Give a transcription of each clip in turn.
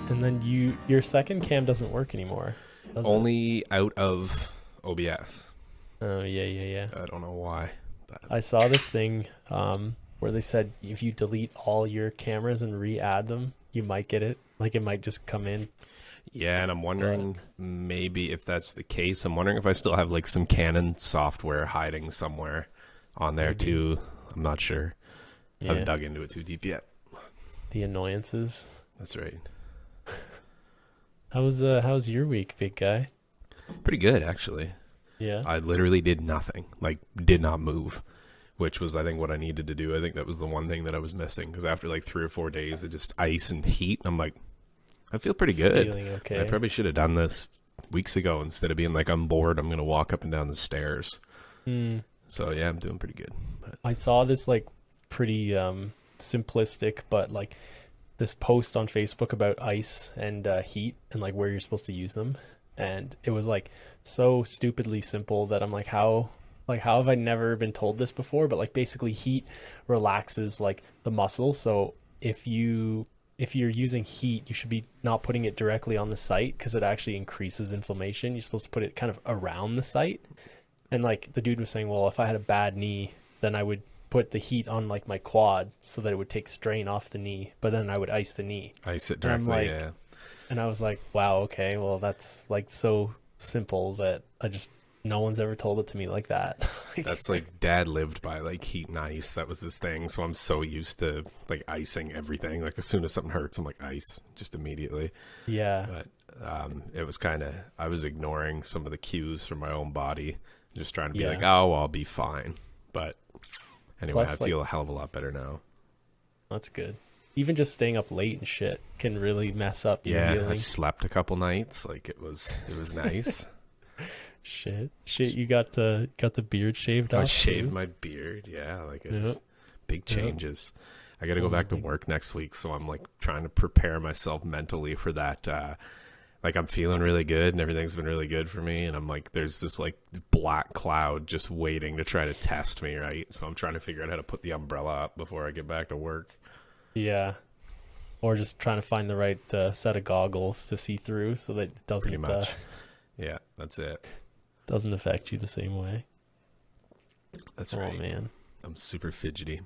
And then your second cam doesn't work anymore, does it? Only out of OBS. Oh yeah, yeah, yeah. I don't know why. But I saw this thing where they said if you delete all your cameras and re-add them, you might get it. Like it might just come in. yeah, and I'm But wondering maybe if that's the case. I'm wondering if I still have like some Canon software hiding somewhere on there maybe, too. I'm not sure. I haven't yeah, dug into it too deep yet. the annoyances. That's right. How's your week, big guy? Pretty good actually. Yeah. I literally did nothing. Like did not move, which was I think what I needed to do. I think that was the one thing that I was missing because after like 3 or 4 days of just ice and heat, I'm like, I feel pretty good. Feeling I okay. probably should have done this weeks ago instead of being like I'm bored. I'm gonna walk up and down the stairs. Hmm. So yeah, I'm doing pretty good. But I saw this like pretty simplistic, but like this post on Facebook about ice and heat and like where you're supposed to use them, and it was like so stupidly simple that I'm like how have I never been told this before? But like basically, heat relaxes like the muscle, so if you're using heat, you should be not putting it directly on the site because it actually increases inflammation. You're supposed to put it kind of around the site. And like the dude was saying, well, if I had a bad knee, then I would put the heat on like my quad so that it would take strain off the knee, but then I would ice the knee. I sit And I'm directly. like, Yeah, and I was like, wow, okay, well, that's like so simple that no one's ever told it to me like that. Like, that's like Dad lived by like heat and ice. That was his thing. So I'm so used to like icing everything. Like as soon as something hurts, I'm like ice just immediately. yeah, But it was kind of I was ignoring some of the cues from my own body, just trying to be like, yeah. oh, I'll be fine. But anyway, I Plus, like, feel a hell of a lot better now. that's good. Even just staying up late and shit can really mess up your Yeah, I healing. slept a couple nights. Like it was nice. Shit, you got the beard shaved I off shaved too. my beard. Yeah, like it Yeah, was big yeah. changes. I got to go Oh, back to big. work next week, so I'm like trying to prepare myself mentally for that. Like I'm feeling really good and everything's been really good for me, and I'm like, there's this like black cloud just waiting to try to test me, right? So I'm trying to figure out how to put the umbrella up before I get back to work. Yeah. Or just trying to find the right set of goggles to see through so that it Pretty much. Yeah, that's it. doesn't affect you the same way. That's Oh right. man. I'm super fidgety.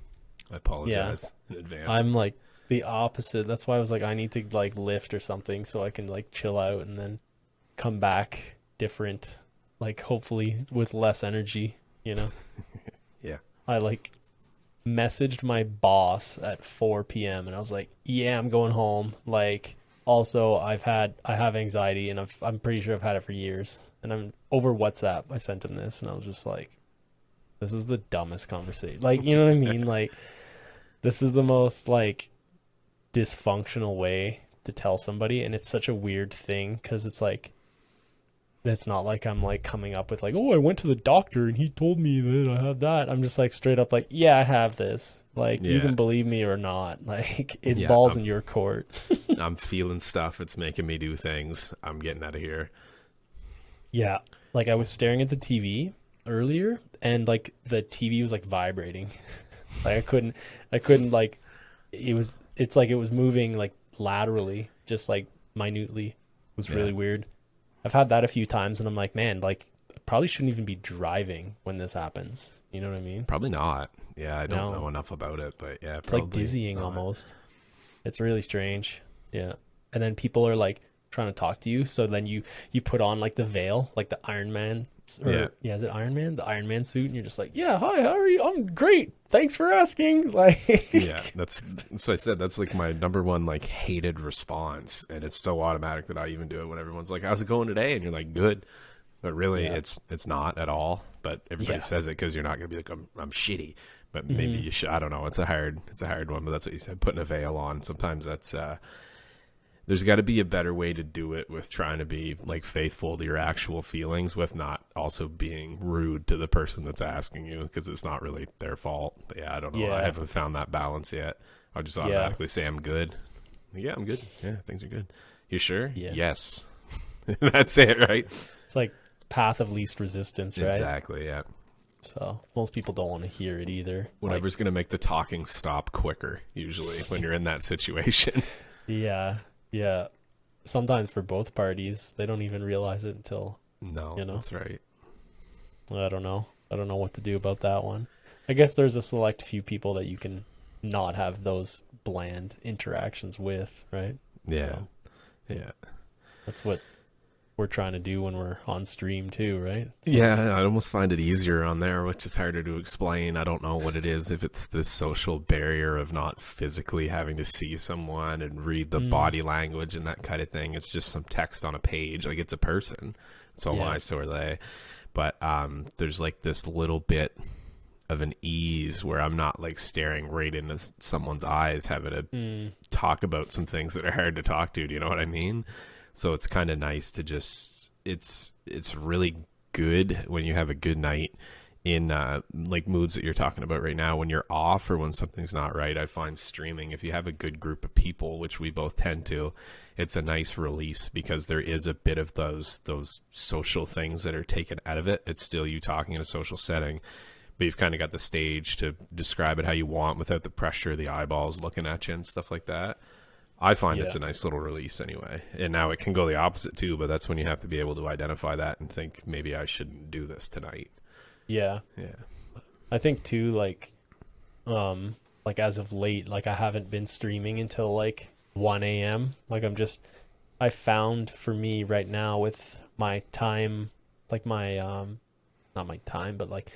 I Yeah. apologize in advance. I'm like the opposite. That's why I was like I need to like lift or something so I can like chill out and then come back different, like hopefully with less energy, you know. Yeah. I like messaged my boss at 4 p.m. and I was like, "Yeah, I'm going home." Like, also, I have anxiety, and I'm pretty sure I've had it for years. And I'm over WhatsApp. I sent him this, and I was just like, "This is the dumbest conversation." Like, you know what I mean? Like, this is the most like dysfunctional way to tell somebody, and it's such a weird thing because it's like it's not like I'm like coming up with like, oh, I went to the doctor and he told me that I have that. I'm just like straight up like, yeah, I have this. Like you Yeah. can believe me or not. Like it Yeah. balls in your court. I'm feeling stuff. It's making me do things. I'm getting out of here. Yeah. Like I was staring at the TV earlier and like the TV was like vibrating. Like I couldn't like it's like it was moving like laterally, just like minutely. It was Yeah. really weird. I've had that a few times and I'm like, man, like I probably shouldn't even be driving when this happens. You know what I mean? Probably not. Yeah, I don't No. know enough about it, but yeah, It's like probably dizzying not. almost. It's really strange. Yeah. And then people are like trying to talk to you, so then you put on like the veil, like the Iron Man or Yeah. yeah, is it Iron Man? The Iron Man suit and you're just like, "Yeah, hi, how are you? I'm great. Thanks for asking." Like Yeah, that's what I said. That's like my number one like hated response, and it's so automatic that I even do it when everyone's like, "How's it going today?" And you're like, "Good," but really, Yeah. it's not at all. But everybody Yeah. says it because you're not gonna be like, I'm shitty." But maybe Mhm. you should. I don't know. It's a hard one. But that's what you said. Putting a veil on. Sometimes that's there's got to be a better way to do it with trying to be like faithful to your actual feelings with not also being rude to the person that's asking you because it's not really their fault. But yeah, I don't know. I Yeah. haven't found that balance yet. I'll just Yeah. automatically say I'm good. Yeah, I'm good. Yeah, things are good. You sure? Yeah. Yes. That's it, right? It's like path of least resistance, right? Exactly. Yeah. So most people don't want to hear it either. Whatever's going to make the talking stop quicker, usually, when you're in that situation. Yeah, yeah. sometimes for both parties, they don't even realize it until, No, you know, that's right. I don't know. I don't know what to do about that one. I guess there's a select few people that you can not have those bland interactions with, right? Yeah. So Yeah. that's what we're trying to do when we're on stream too, right? It's like, Yeah, I almost find it easier on there, which is harder to explain. I don't know what it is, if it's this social barrier of not physically having to see someone and read the mm, body language and that kind of thing. It's just some text on a page. Like, it's a person. So am yeah. I, so are they. But there's like this little bit of an ease where I'm not like staring right into someone's eyes, having to Mm, talk about some things that are hard to talk to. Do you know what I mean? So it's kind of nice to just it's really good when you have a good night in like moods that you're talking about right now, when you're off or when something's not right. I find streaming, if you have a good group of people, which we both tend to, it's a nice release, because there is a bit of those social things that are taken out of it. It's still you talking in a social setting, but you've kind of got the stage to describe it how you want without the pressure of the eyeballs looking at you and stuff like that. I find it's yeah. a nice little release anyway. And now it can go the opposite too, but that's when you have to be able to identify that and think, maybe I shouldn't do this tonight. Yeah. Yeah. I think too, like as of late, like I haven't been streaming until like 1 a.m. Like I found for me right now with my time, like my not my time, but like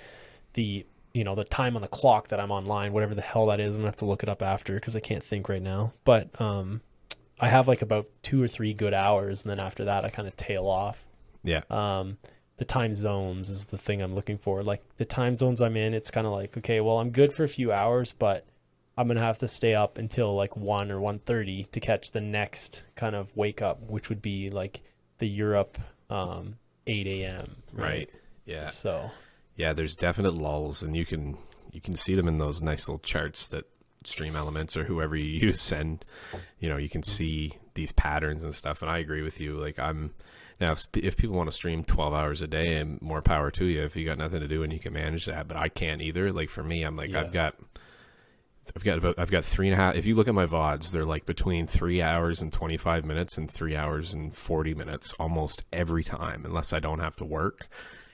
the the time on the clock that I'm online, whatever the hell that is. I'm gonna have to look it up after because I can't think right now. But I have like about 2 or 3 good hours, and then after that I kind of tail off. Yeah. Um, the time zones is the thing I'm looking for. Like the time zones I'm in, it's kind of like, okay, well, I'm good for a few hours, but I'm gonna have to stay up until like 1 or 1:30 to catch the next kind of wake up, which would be like the Europe 8 a.m. Right. Right. Yeah. So Yeah, there's definite lulls, and you can see them in those nice little charts that Stream Elements or whoever you use send. You can see these patterns and stuff, and I agree with you. Like, I'm now, if people want to stream 12 hours a day, and more power to you if you got nothing to do and you can manage that, but I can't either. Like, for me, I'm like, yeah, I've got 3.5. If you look at my VODs, they're like between 3 hours and 25 minutes and 3 hours and 40 minutes almost every time, unless I don't have to work.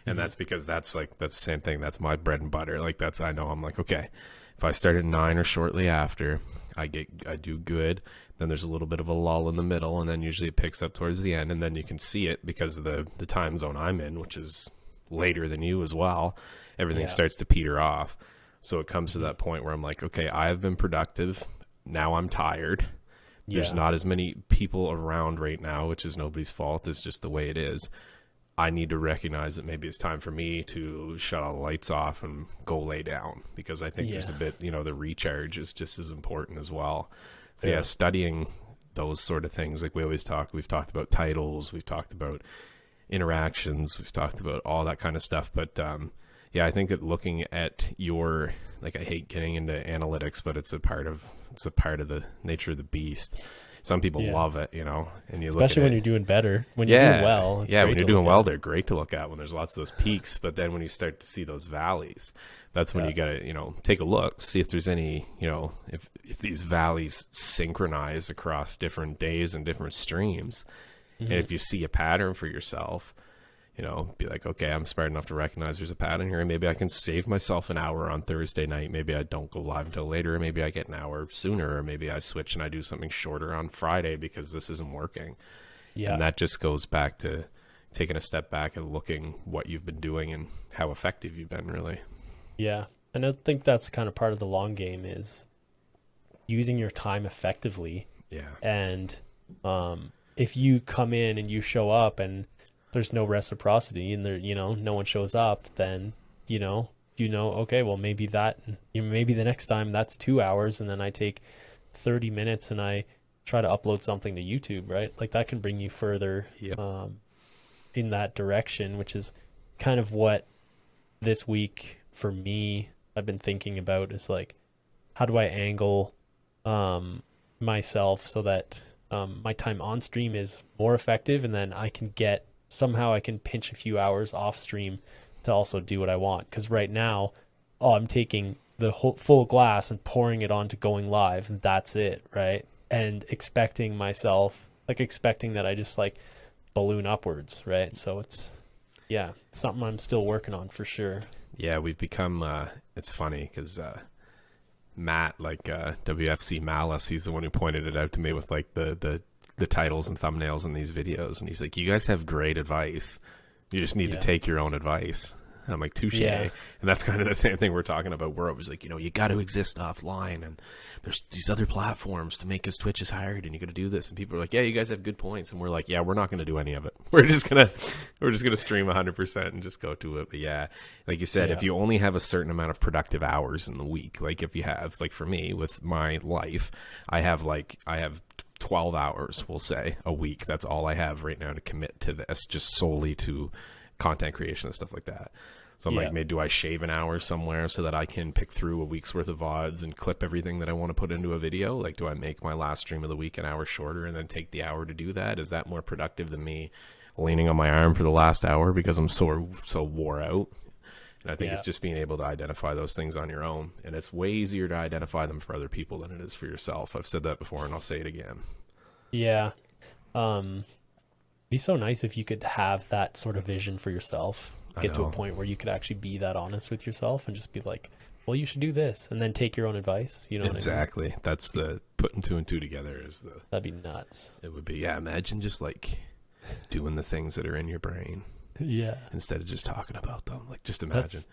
And mhm, that's because that's the same thing. That's my bread and butter. Like, I know I'm like, okay, if I start at 9 or shortly after, I do good. Then there's a little bit of a lull in the middle, and then usually it picks up towards the end, and then you can see it because of the time zone I'm in, which is later than you as well. Everything yeah, starts to peter off. So it comes to mhm, that point where I'm like, okay, I have been productive. Now I'm tired. There's yeah, not as many people around right now, which is nobody's fault. It's just the way it is. I need to recognize that maybe it's time for me to shut all the lights off and go lay down, because I think there's yeah, a bit, the recharge is just as important as well. So yeah, yeah, studying those sort of things, like we've talked about titles, we've talked about interactions, we've talked about all that kind of stuff. But yeah, I think that looking at your, like, I hate getting into analytics, but it's a part of the nature of the beast. Some people yeah. love it, and you look at Especially when it. you're doing better, when you're doing Yeah, well, it's yeah. great When you're to doing look well, at. they're great to look at when there's lots of those peaks. But then when you start to see those valleys, that's when Yeah, you gotta, take a look, see if there's any, if these valleys synchronize across different days and different streams, and hmm, if you see a pattern for yourself, be like, okay, I'm smart enough to recognize there's a pattern here, and maybe I can save myself an hour on Thursday night. Maybe I don't go live until later, or maybe I get an hour sooner, or maybe I switch and I do something shorter on Friday because this isn't working. yeah, And that just goes back to taking a step back and looking what you've been doing and how effective you've been, really. yeah. And I think that's kind of part of the long game is using your time effectively. Yeah. And if you come in and you show up and there's no reciprocity and no one shows up, then okay, well, maybe the next time that's 2 hours, and then I take 30 minutes and I try to upload something to YouTube, right? Like that can bring you further Yep. in that direction, which is kind of what this week for me I've been thinking about is like, how do I angle myself so that my time on stream is more effective, and then I can pinch a few hours off stream to also do what I want. Because right now, I'm taking the whole full glass and pouring it onto going live, and that's it, right? And expecting myself like expecting that I just like balloon upwards, right? So it's, yeah, something I'm still working on for sure. Yeah, we've become. It's funny because Matt, like WFC Malice, he's the one who pointed it out to me with like the titles and thumbnails in these videos, and he's like, "You guys have great advice. You just need to Yeah. take your own advice." And I'm like, touche. Yeah. And that's kind of the same thing we're talking about. We're always like, you got to exist offline, and there's these other platforms to make us Twitch is hired, and you got to do this. And people are like, yeah, you guys have good points. And we're like, yeah, we're not going to do any of it. We're just gonna stream 100% and just go to it. But yeah, like you said, Yeah. if you only have a certain amount of productive hours in the week, like if you have, like for me with my life, I have 12 hours, we'll say, a week. That's all I have right now to commit to this, just solely to content creation and stuff like that. So I'm like, maybe do I shave an hour somewhere so that I can pick through a week's worth of VODs and clip everything that I want to put into a video? Like, do I make my last stream of the week an hour shorter and then take the hour to do that? Is that more productive than me leaning on my arm for the last hour because I'm so wore out? And I think it's just being able to identify those things on your own. And it's way easier to identify them for other people than it is for yourself. I've said that before and I'll say it again. Yeah. Be so nice if you could have that sort of vision for yourself. Get to a point where you could actually be that honest with yourself and just be like, well, you should do this, and then take your own advice. You know exactly. what I mean? That's the putting two and two together is the. That'd be nuts. It would be, yeah. Imagine just like doing the things that are in your brain. Yeah. Instead of just talking about them. Like, just imagine.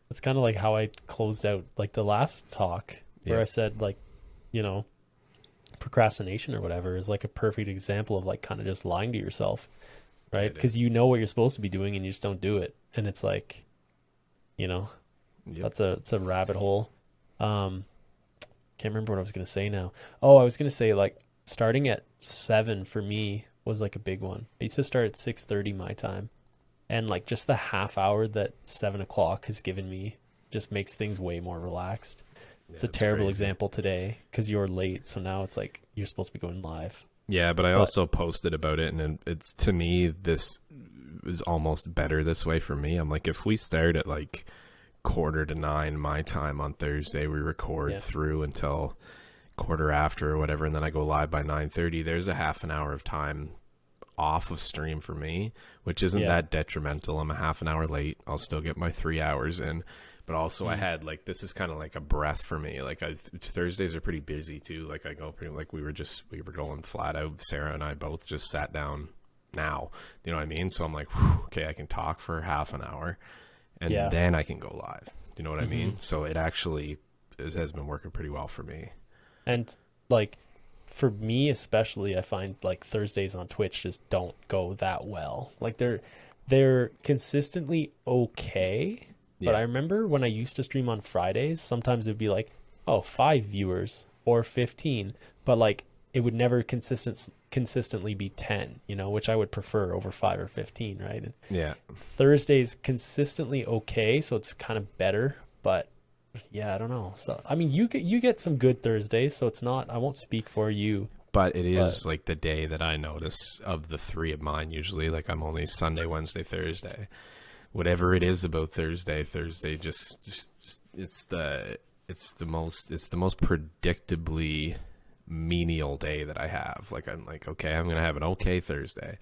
That's kind of like how I closed out like the last talk where I said like, procrastination or whatever is like a perfect example of like kind of just lying to yourself, right? Because you know what you're supposed to be doing and you just don't do it. And it's like, it's a rabbit hole. Can't remember what I was going to say now. Oh, I was going to say like starting at 7 for me was like a big one. I used to start at 6:30 my time. And like just the half hour that 7 o'clock has given me just makes things way more relaxed. It's a terrible example today because you're late. So now it's like you're supposed to be going live. Yeah, but I also posted about it, and it's, to me, this is almost better this way for me. I'm like, if we start at like 8:45 my time on Thursday, we record through until 8:45 or whatever, and then I go live by 9:30. There's a half an hour of time off of stream for me, which isn't that detrimental. I'm a half an hour late. I'll still get my 3 hours in. But also I had like, this is kind of like a breath for me. Like Thursdays are pretty busy too. Like I go pretty, like we were going flat out. Sarah and I both just sat down now, you know what I mean? So I'm like, whew, okay, I can talk for half an hour and then I can go live. You know what I mean? So it actually has been working pretty well for me. And like for me, especially, I find like Thursdays on Twitch just don't go that well. Like they're consistently okay. But I remember when I used to stream on Fridays, sometimes it'd be like, 5 viewers or 15, but like it would never consistently be 10, which I would prefer over 5 or 15, right? And Thursdays consistently okay, so it's kind of better, but I don't know. So I mean, you get some good Thursdays, so it's not, I won't speak for you. But it is like the day that I notice of the 3 of mine usually. Like I'm only Sunday, Wednesday, Thursday. Whatever it is about Thursday just it's the most predictably menial day that I have. Like I'm like, okay, I'm gonna have an okay Thursday.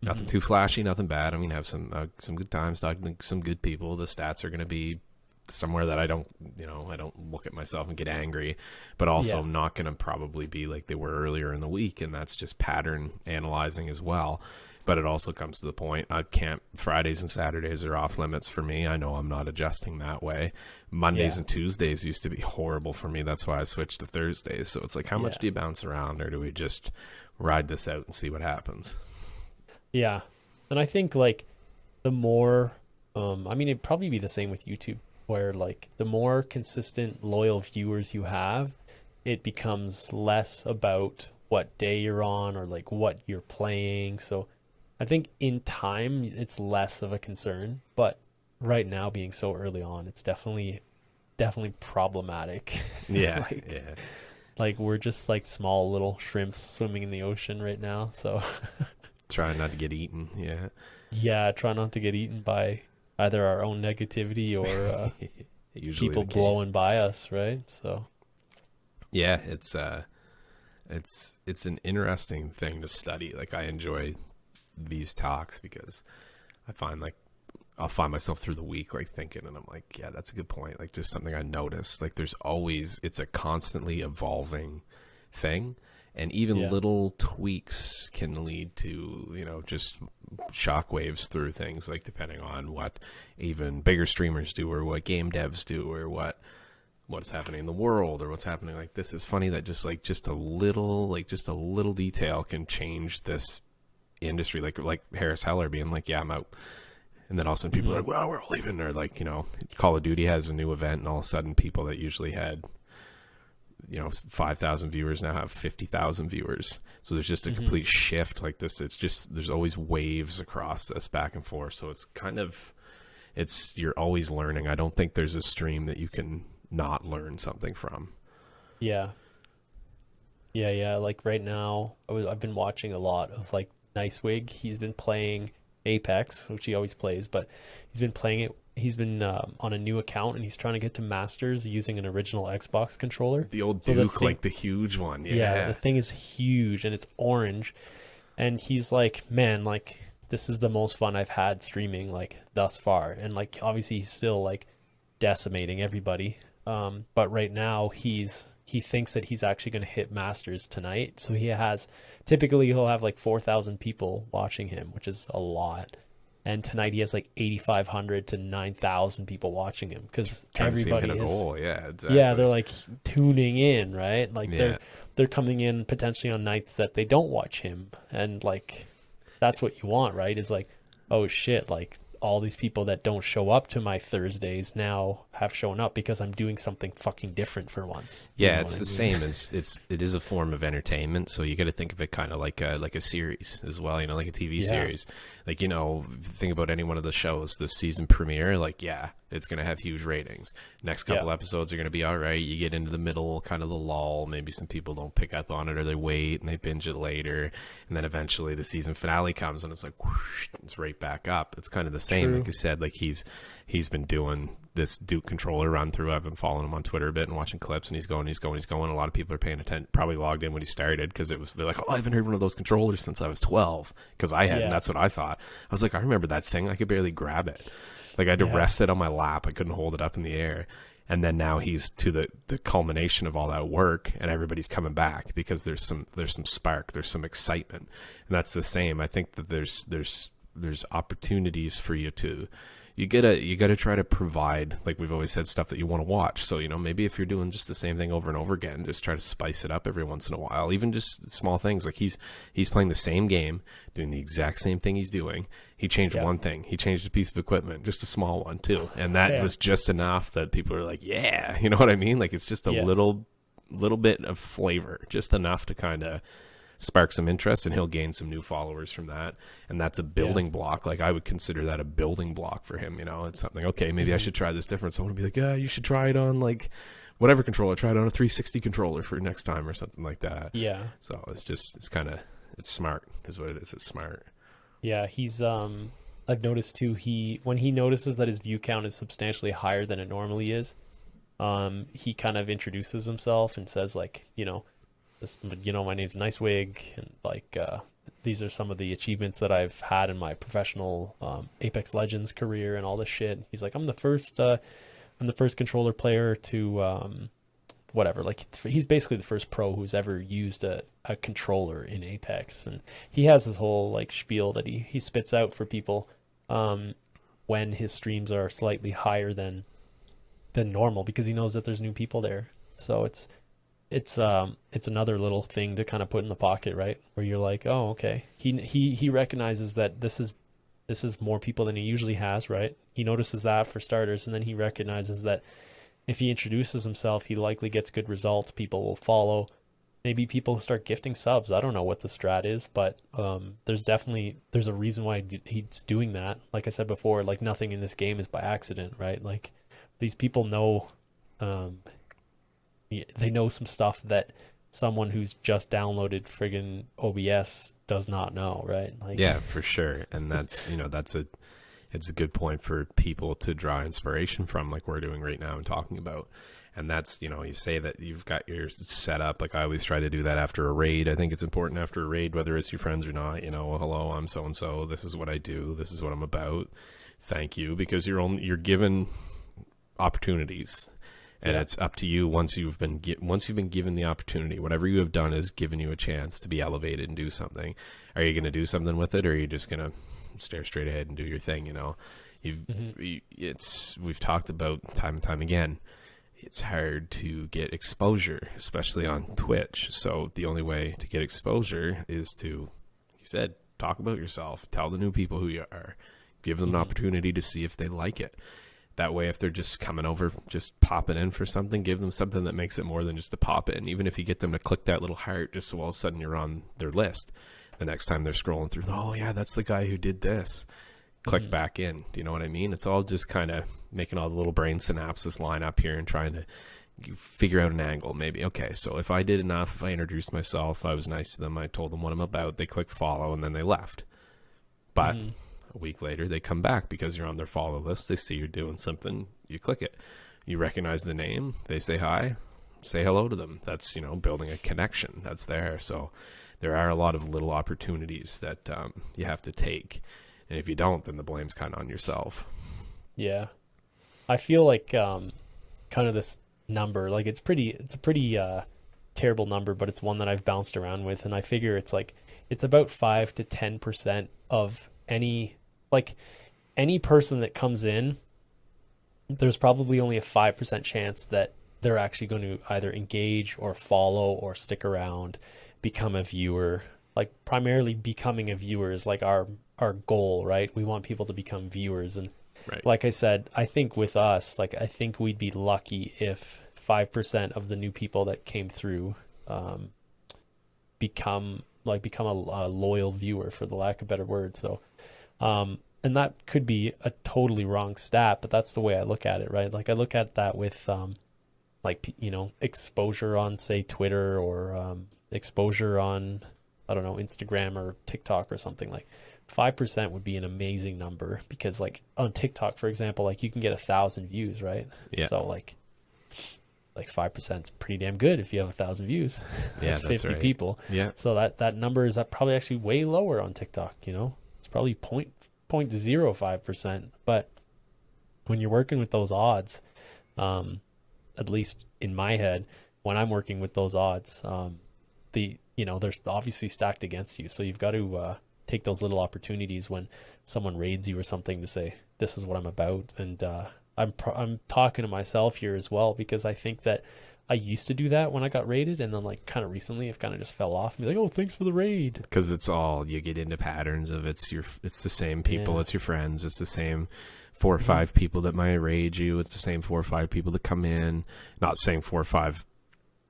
Nothing too flashy, nothing bad. I'm gonna have some good times talking to some good people. The stats are gonna be somewhere that I don't look at myself and get angry, but also I'm not gonna probably be like they were earlier in the week, and that's just pattern analyzing as well. But it also comes to the point, Fridays and Saturdays are off limits for me. I know I'm not adjusting that way. Mondays and Tuesdays used to be horrible for me. That's why I switched to Thursdays. So it's like, how much do you bounce around, or do we just ride this out and see what happens? Yeah. And I think like the more, it'd probably be the same with YouTube, where like the more consistent, loyal viewers you have, it becomes less about what day you're on or like what you're playing. So I think in time it's less of a concern, but right now being so early on, it's definitely problematic. Yeah. Like we're just like small little shrimps swimming in the ocean right now. So trying not to get eaten. Yeah. Try not to get eaten by either our own negativity or people blowing by us. Right. So yeah, it's It's an interesting thing to study. Like, I enjoy these talks because I find like I'll find myself through the week like thinking, and I'm like, yeah, that's a good point. Like, just something I noticed. Like, there's always, it's a constantly evolving thing, and even little tweaks can lead to, you know, just shockwaves through things, like depending on what even bigger streamers do or what game devs do or what's happening in the world or what's happening. Like, this is funny that just a little detail can change this industry. Like Harris Heller being like, yeah, I'm out. And then all of a sudden people are like, well, we're all leaving. Or like, you know, Call of Duty has a new event, and all of a sudden people that usually had, you know, 5,000 viewers now have 50,000 viewers. So there's just a complete shift like this. It's just, there's always waves across this back and forth. So it's kind of, you're always learning. I don't think there's a stream that you can not learn something from. Yeah. Like right now, I've been watching a lot of like Nicewig. He's been playing Apex, which he always plays, but he's been playing it. He's been on a new account, and he's trying to get to Masters using an original Xbox controller. The old Duke, like the huge one. Yeah, the thing is huge, and it's orange. And he's like, man, like, this is the most fun I've had streaming, like, thus far. And, like, obviously he's still, like, decimating everybody. But right now he thinks that he's actually going to hit Masters tonight. So typically he'll have like 4,000 people watching him, which is a lot. And tonight he has like 8,500 to 9,000 people watching him, because everybody is, goal. Yeah, exactly. Yeah, they're like tuning in, right? Like they're coming in potentially on nights that they don't watch him, and like that's what you want, right? Is like, oh shit, like all these people that don't show up to my Thursdays now have shown up because I'm doing something fucking different for once. Yeah, it's the same as it is a form of entertainment. So you got to think of it kind of like a series as well, you know, like a TV series. Like, you know, think about any one of the shows, the season premiere, like, yeah, it's going to have huge ratings. Next couple episodes are going to be all right. You get into the middle, kind of the lull. Maybe some people don't pick up on it, or they wait and they binge it later. And then eventually the season finale comes and it's like, whoosh, it's right back up. It's kind of the same. True. Like you said, like he's been doing this Duke controller run through. I've been following him on Twitter a bit and watching clips, and he's going. A lot of people are paying attention, probably logged in when he started, because they're like, oh, I haven't heard one of those controllers since I was 12, because I had, and that's what I thought. I was like, I remember that thing. I could barely grab it. Like, I had to rest it on my lap. I couldn't hold it up in the air. And then now he's to the culmination of all that work, and everybody's coming back because there's some spark, there's some excitement. And that's the same. I think that there's opportunities for you to, you gotta try to provide, like we've always said, stuff that you want to watch. So, you know, maybe if you're doing just the same thing over and over again, just try to spice it up every once in a while. Even just small things, like he's playing the same game, doing the exact same thing he's doing. He changed one thing. He changed a piece of equipment, just a small one too, and that was just enough that people are like, yeah, you know what I mean? Like, it's just a little bit of flavor, just enough to kind of spark some interest, and he'll gain some new followers from that. And that's a building block. Like, I would consider that a building block for him. You know, it's something, okay, maybe I should try this different. Someone would be like, yeah, you should try it on like whatever controller, try it on a 360 controller for next time or something like that. Yeah. So it's smart is what it is. It's smart. Yeah. He's, I've noticed too, when he notices that his view count is substantially higher than it normally is, he kind of introduces himself and says, like, you know, my name's Nicewig, and like these are some of the achievements that I've had in my professional Apex Legends career and all this shit. He's like, I'm the first controller player to whatever. Like, he's basically the first pro who's ever used a controller in Apex, and he has this whole like spiel that he spits out for people when his streams are slightly higher than normal, because he knows that there's new people there. So it's another little thing to kind of put in the pocket, right? Where you're like, oh, okay. He recognizes that this is more people than he usually has, right? He notices that, for starters, and then he recognizes that if he introduces himself, he likely gets good results. People will follow. Maybe people start gifting subs. I don't know what the strat is, but there's a reason why he's doing that. Like I said before, like, nothing in this game is by accident, right? Like, these people know. They know some stuff that someone who's just downloaded friggin' OBS does not know, right? Like, yeah, for sure. And that's, you know, it's a good point for people to draw inspiration from, like we're doing right now and talking about. And that's, you say that you've got your setup. Like, I always try to do that after a raid. I think it's important after a raid, whether it's your friends or not, hello, I'm so and so, this is what I do, this is what I'm about, thank you, because you're given opportunities, and it's up to you once you've been given the opportunity. Whatever you have done is given you a chance to be elevated and do something. Are you going to do something with it, or are you just going to stare straight ahead and do your thing? We've talked about time and time again, it's hard to get exposure, especially on Twitch. So the only way to get exposure is to, like you said, talk about yourself, tell the new people who you are, give them an opportunity to see if they like it. That way, if they're just coming over, just popping in for something, give them something that makes it more than just a pop in. Even if you get them to click that little heart, just so all of a sudden you're on their list. The next time they're scrolling through, oh yeah, that's the guy who did this. Click back in. Do you know what I mean? It's all just kind of making all the little brain synapses line up here and trying to figure out an angle. Maybe, okay, so if I did enough, if I introduced myself, I was nice to them, I told them what I'm about, they clicked follow, and then they left. But a week later, they come back because you're on their follow list. They see you're doing something, you click it. You recognize the name, they say hi, say hello to them. That's, building a connection that's there. So there are a lot of little opportunities that you have to take. And if you don't, then the blame's kind of on yourself. Yeah. I feel like kind of this number, like it's a pretty terrible number, but it's one that I've bounced around with. And I figure it's about 5 to 10% of any person that comes in, there's probably only a 5% chance that they're actually going to either engage or follow or stick around, become a viewer. Like, primarily becoming a viewer is like our goal, right? We want people to become viewers. And like I said, I think with us, I think we'd be lucky if 5% of the new people that came through become a loyal viewer, for the lack of a better word. So and that could be a totally wrong stat, but that's the way I look at it, right? Like, I look at that with exposure on, say, Twitter, or exposure on, I don't know, Instagram or TikTok or something. Like, 5% would be an amazing number, because like on TikTok, for example, like you can get 1,000 views, right? Yeah. So like 5% is pretty damn good if you have 1,000 views. That's 50 right. people. Yeah. So that number is probably actually way lower on TikTok. It's probably 0.05%. But when you're working with those odds, at least in my head, when I'm working with those odds, there's obviously stacked against you. So you've got to take those little opportunities when someone raids you or something to say, this is what I'm about. And I'm talking to myself here as well, because I think that I used to do that when I got raided, and then like kind of recently I've kind of just fell off and be like, oh, thanks for the raid. Because it's all, you get into patterns of it's the same people, it's your friends, it's the same 4 or 5 people that might raid you, it's the same 4 or 5 people that come in. Not saying 4 or 5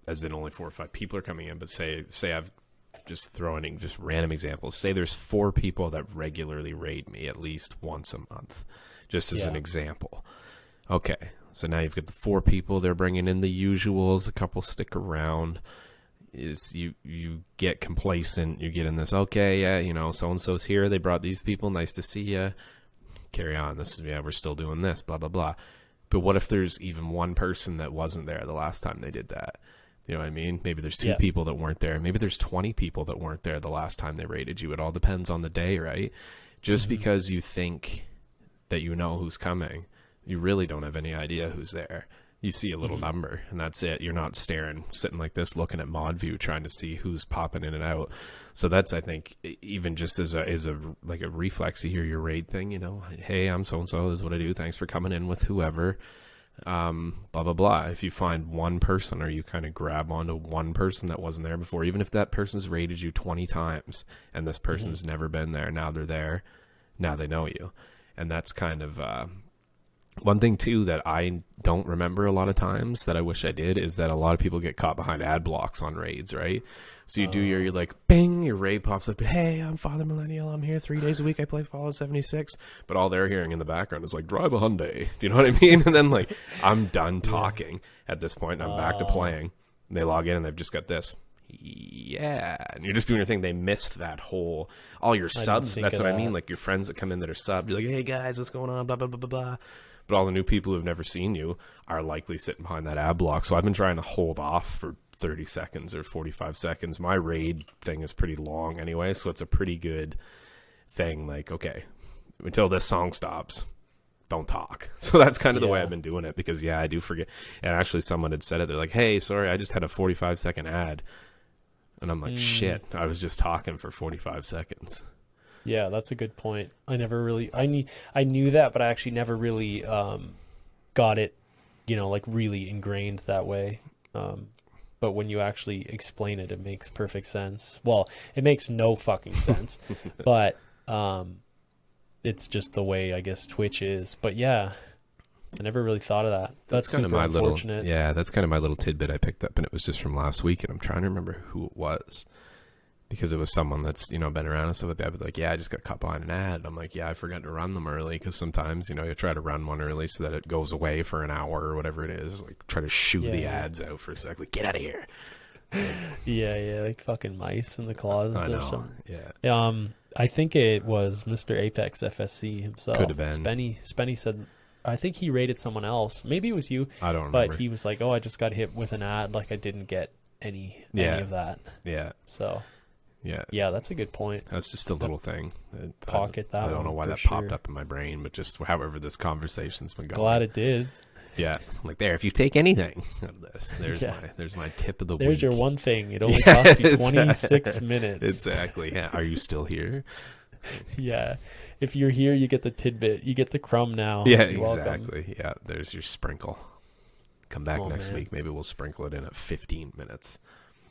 as in only 4 or 5 people are coming in, but say I've just throwing in just random examples. Say there's 4 people that regularly raid me at least once a month, just as an example. Okay, so now you've got the 4 people, they're bringing in the usuals, a couple stick around. Is you get complacent, you get in this, okay, yeah, so-and-so's here, they brought these people, nice to see you, carry on, we're still doing this, blah, blah, blah. But what if there's even one person that wasn't there the last time they did that? You know what I mean? Maybe there's 2 people that weren't there. Maybe there's 20 people that weren't there the last time they raided you. It all depends on the day, right? Just because you think that you know who's coming, you really don't have any idea who's there. You see a little number, and that's it. You're not sitting like this, looking at mod view, trying to see who's popping in and out. So that's, I think, even just as a reflex, you hear your raid thing, hey, I'm so-and-so, this is what I do. Thanks for coming in with whoever. Blah blah blah. If you find one person, or you kind of grab onto one person that wasn't there before, even if that person's raided you 20 times and this person's never been there, now they're there, now they know you. And that's kind of one thing too that I don't remember a lot of times that I wish I did, is that a lot of people get caught behind ad blocks on raids, right? So you do you're like, bing, your raid pops up, hey, I'm Father Millennial, I'm here 3 days a week, I play Fallout 76, but all they're hearing in the background is like, drive a Hyundai. Do you know what I mean? And then like, I'm done talking at this point, and I'm back to playing, and they log in and they've just got this. Yeah, and you're just doing your thing. They missed that whole, all your subs, that's what I mean, like your friends that come in that are subbed, you're like, hey guys, what's going on, blah blah blah blah blah. but all the new people who've never seen you are likely sitting behind that ad block. So I've been trying to hold off for 30 seconds or 45 seconds. My raid thing is pretty long anyway, so it's a pretty good thing. Like, okay, until this song stops, don't talk. So that's kind of the way I've been doing it, because I do forget. And actually someone had said it. They're like, hey, sorry, I just had a 45-second ad. And I'm like, shit, I was just talking for 45 seconds. Yeah, that's a good point. I knew that, but I actually never really got it, like really ingrained that way. But when you actually explain it, it makes perfect sense. Well, it makes no fucking sense, but it's just the way, I guess, Twitch is. But yeah, I never really thought of that. That's kind of super my unfortunate. that's kind of my little tidbit I picked up, and it was just from last week, and I'm trying to remember who it was, because it was someone that's, been around and stuff like that. But like, I just got caught behind an ad. I'm like, I forgot to run them early, because sometimes, you try to run one early so that it goes away for an hour or whatever it is. Like, try to shoo the ads out for a sec. Like, get out of here. Yeah, like fucking mice in the closet. I know. Or something. Yeah. I think it was Mr. Apex FSC himself. Could have been. Spenny said, I think he rated someone else. Maybe it was you. I don't remember. But he was like, I just got hit with an ad. Like, I didn't get any of that. Yeah. So. Yeah, that's a good point. That's just a little thing. I don't know why that popped up in my brain, but just however this conversation's been going. Glad it did. Yeah, like there. If you take anything out of this, there's my tip of the week. There's your one thing. It only cost you 26 minutes. Exactly. Yeah. Are you still here? Yeah. If you're here, you get the tidbit. You get the crumb now. Yeah, You're exactly. welcome. Yeah. There's your sprinkle. Come back next week. Maybe we'll sprinkle it in at 15 minutes.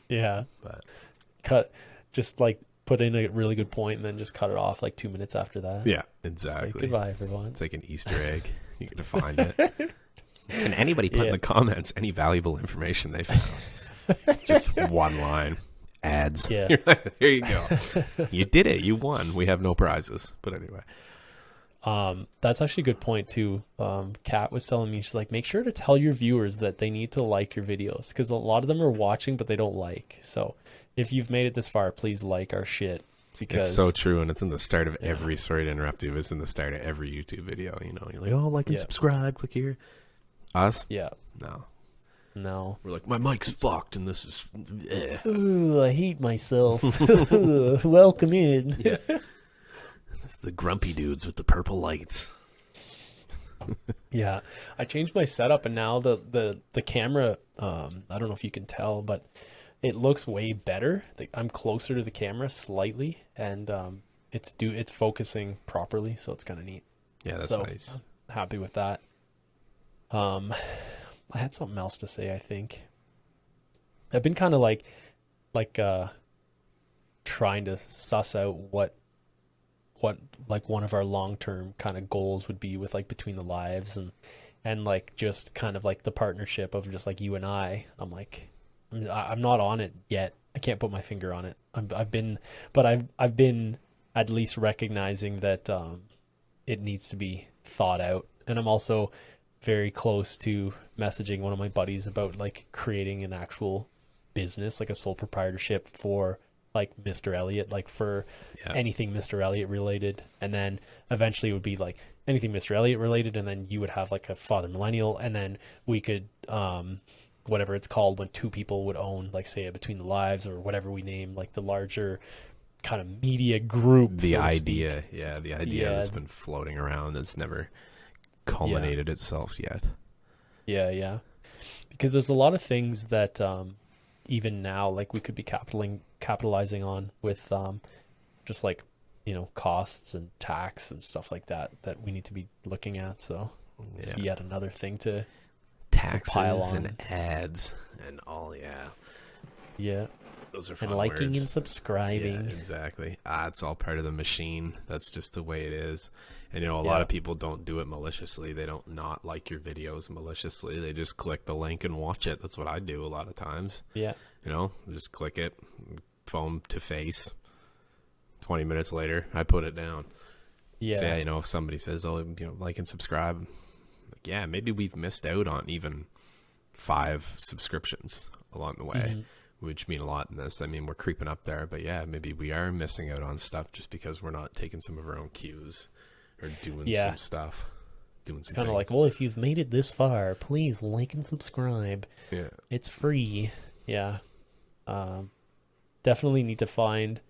Yeah. But just like put in a really good point and then just cut it off like 2 minutes after that. Yeah, exactly. Like, goodbye, everyone. It's like an Easter egg. You get to find it. Can anybody put in the comments any valuable information they found? Just one line. Ads. Yeah. Here you go. You did it. You won. We have no prizes. But anyway. That's actually a good point too. Kat was telling me, she's like, make sure to tell your viewers that they need to like your videos, because a lot of them are watching but they don't like. So if you've made it this far, please like our shit, because it's so true. And it's in the start of every, sorry to interrupt you, it's in the start of every YouTube video. You're like, like and subscribe, click here. Us? Yeah. No. We're like, my mic's fucked and this is Ooh, I hate myself. Welcome in. Yeah. It's the grumpy dudes with the purple lights. Yeah. I changed my setup, and now the camera, I don't know if you can tell, but it looks way better. I'm closer to the camera slightly, and it's focusing properly, so it's kind of neat. Yeah, that's nice. I'm happy with that. I had something else to say, I think. I've been kind of like trying to suss out what like one of our long-term kind of goals would be with like Between the Lives, and like just kind of like the partnership of just like you and I. I'm not on it yet. I can't put my finger on it. I've been at least recognizing that it needs to be thought out. And I'm also very close to messaging one of my buddies about like creating an actual business, like a sole proprietorship for like Mr. Elliott, like for anything Mr. Elliott related. And then eventually it would be like anything Mr. Elliott related. And then you would have like a Father Millennial. And then we could, whatever it's called, when two people would own, like say a Between the Lives or whatever we name, like the larger kind of media group. The idea has been floating around. It's never culminated itself yet. Yeah. Because there's a lot of things that even now, like we could be capitalizing on with just like, costs and tax and stuff like that we need to be looking at. So it's yet another thing to taxes pile on. And ads and all. Yeah. Those are fun and liking words. And subscribing. Yeah, exactly. It's all part of the machine. That's just the way it is. And a lot of people don't do it maliciously. They don't not like your videos maliciously. They just click the link and watch it. That's what I do a lot of times. Yeah. Just click it, phone to face. 20 minutes later, I put it down. Yeah. So, if somebody says, like and subscribe, like, maybe we've missed out on even 5 subscriptions along the way, which mean a lot in this. I mean, we're creeping up there, but maybe we are missing out on stuff just because we're not taking some of our own cues or doing some stuff. doing It's some kind of like, things. well, if you've made it this far, please like and subscribe. Yeah. It's free. Yeah. Um, Definitely need to find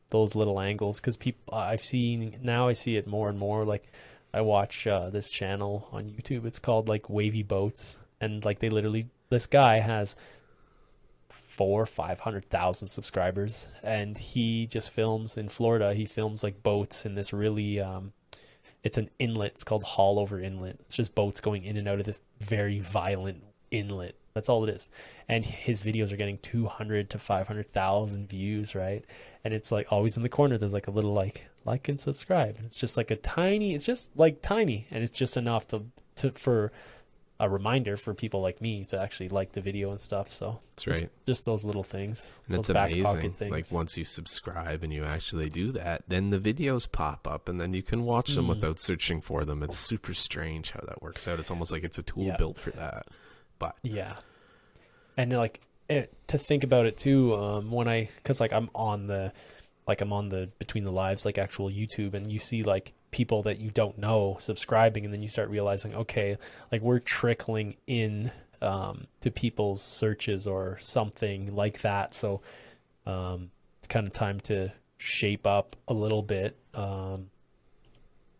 those little angles because people I've seen now I see it more and more. Like I watch this channel on YouTube. It's called like Wavy Boats, and like they literally this guy has 500,000 subscribers, and he just films in Florida. He films like boats in this really it's an inlet. It's called Haulover Inlet. It's just boats going in and out of this very violent inlet. That's all it is. And his videos are getting 200 to 500,000 views, right? And it's like always in the corner, there's like a little like and subscribe. And it's just like a tiny, it's just like tiny. And it's just enough for a reminder for people like me to actually like the video and stuff. So That's right. Just those little things. And those it's back amazing. pocket things. Like once you subscribe and you actually do that, then the videos pop up and then you can watch them without searching for them. It's super strange how that works out. It's almost like it's a tool built for that. But yeah. And like to think about it too, because like I'm on the Between the Lives, like actual YouTube, and you see like people that you don't know subscribing, and then you start realizing, okay, like we're trickling in to people's searches or something like that. So it's kind of time to shape up a little bit.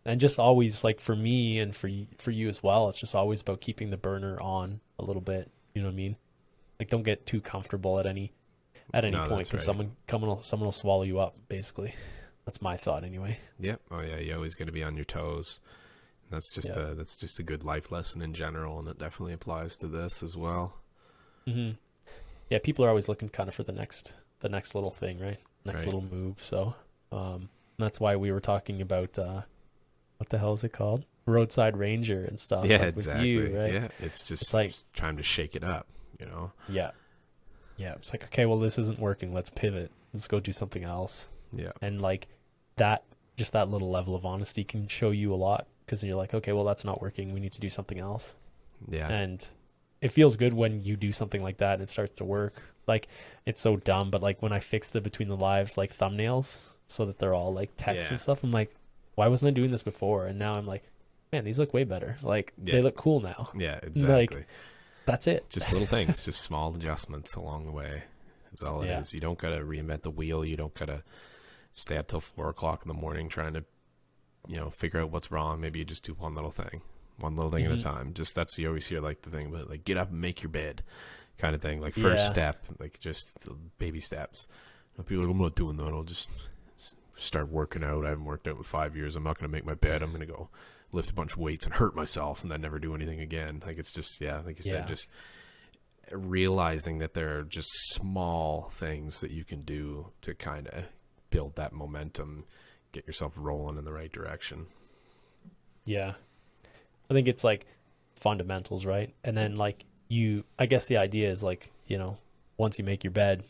And just always, like for me and for you as well, it's just always about keeping the burner on a little bit. You know what I mean? Like don't get too comfortable at any point, because someone will swallow you up. Basically, that's my thought anyway. Yep. Oh yeah, you always got to be on your toes. That's just a good life lesson in general, and it definitely applies to this as well. Mm-hmm. Yeah, people are always looking kind of for the next little thing, right? Next little move. So that's why we were talking about what the hell is it called? Roadside Ranger and stuff. Yeah, like exactly. With you, right? Yeah, it's just like trying to shake it up, you know? Yeah. Yeah. It's like, okay, well, this isn't working. Let's pivot. Let's go do something else. Yeah. And like that little level of honesty can show you a lot, because then you're like, okay, well, that's not working. We need to do something else. Yeah. And it feels good when you do something like that and it starts to work. Like, it's so dumb, but like when I fixed the Between the Lives like thumbnails so that they're all like text and stuff, I'm like, why wasn't I doing this before? And now I'm like, man, these look way better. Like they look cool now. Yeah, exactly. Like, that's it. Just little things, just small adjustments along the way. That's all it is. You don't gotta reinvent the wheel. You don't gotta stay up till 4 o'clock in the morning trying to, figure out what's wrong. Maybe you just do one little thing at a time. Just that's, you always hear like the thing about like get up and make your bed kind of thing. Like first step, like just baby steps. People are like, I'm not doing that. I'll just start working out. I haven't worked out in 5 years. I'm not going to make my bed. I'm going to go lift a bunch of weights and hurt myself and then never do anything again. Like it's just, like you said, just realizing that there are just small things that you can do to kind of build that momentum, get yourself rolling in the right direction. Yeah. I think it's like fundamentals, right? And then like I guess the idea is like, once you make your bed,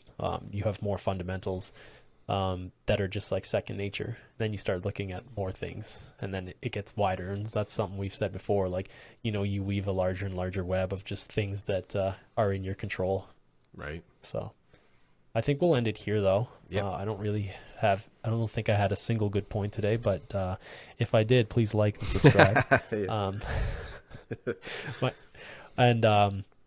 you have more fundamentals that are just like second nature. Then you start looking at more things, and then it gets wider. And that's something we've said before. Like, you weave a larger and larger web of just things that are in your control. Right. So I think we'll end it here, though. Yep. I don't think I had a single good point today, but if I did, please like and subscribe.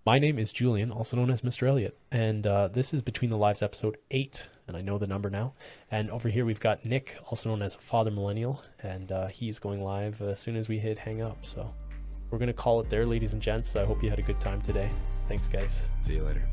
My name is Julian, also known as Mr. Elliott, and this is Between the Lives episode 8, and I know the number now. And over here we've got Nick, also known as Father Millennial, and he's going live as soon as we hit hang up. So we're going to call it there, ladies and gents. I hope you had a good time today. Thanks, guys. See you later.